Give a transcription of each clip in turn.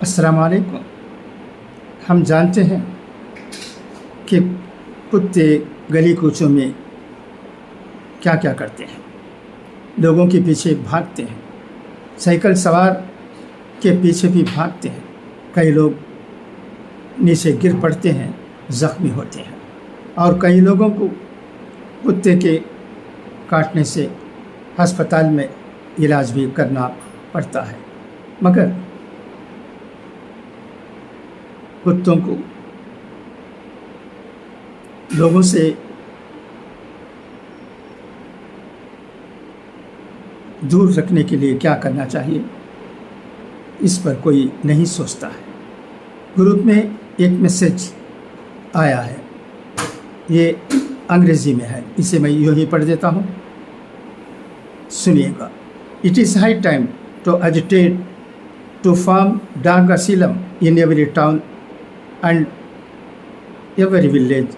अस्सलाम वालेकुम। हम जानते हैं कि कुत्ते गली कूचों में क्या क्या करते हैं। लोगों के पीछे भागते हैं, साइकिल सवार के पीछे भी भागते हैं। कई लोग नीचे गिर पड़ते हैं, ज़ख्मी होते हैं, और कई लोगों को कुत्ते के काटने से अस्पताल में इलाज भी करना पड़ता है। मगर कुत्तों को लोगों से दूर रखने के लिए क्या करना चाहिए, इस पर कोई नहीं सोचता है। ग्रुप में एक मैसेज आया है, ये अंग्रेज़ी में है, इसे मैं यूँ ही पढ़ देता हूँ, सुनिएगा। It is high time to agitate to form dog asylum in every town and every village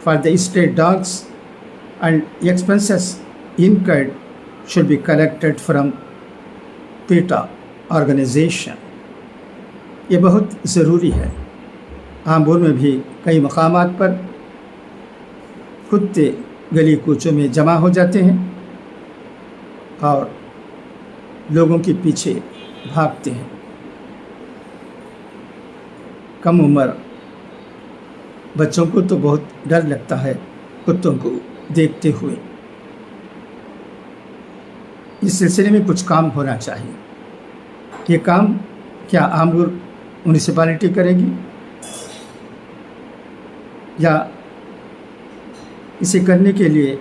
for the stray dogs, and expenses incurred should be collected from PETA organization. ये बहुत ज़रूरी है। आमपुर में भी कई मकामात पर कुत्ते गली कूचों में जमा हो जाते हैं और लोगों के पीछे भागते हैं। कम उम्र बच्चों को तो बहुत डर लगता है कुत्तों को देखते हुए। इस सिलसिले में कुछ काम होना चाहिए। ये काम क्या आमपुर म्यूनिसिपैलिटी करेगी या इसे करने के लिए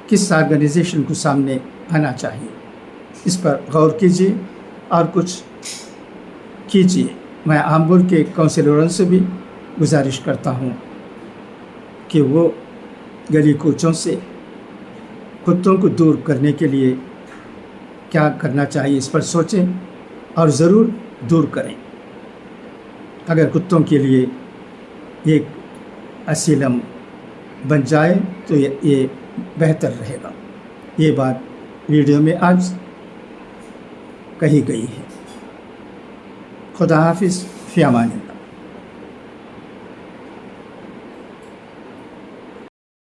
किस ऑर्गेनाइजेशन को सामने आना चाहिए, इस पर गौर कीजिए और कुछ कीजिए। मैं आमपुर के काउंसिलरों से भी गुजारिश करता हूँ कि वो गली कूचों से कुत्तों को दूर करने के लिए क्या करना चाहिए, इस पर सोचें और ज़रूर दूर करें। अगर कुत्तों के लिए एक असीलम बन जाए तो ये बेहतर रहेगा। ये बात वीडियो में आज कही गई है। खुदा हाफिज़, फ़ी अमान।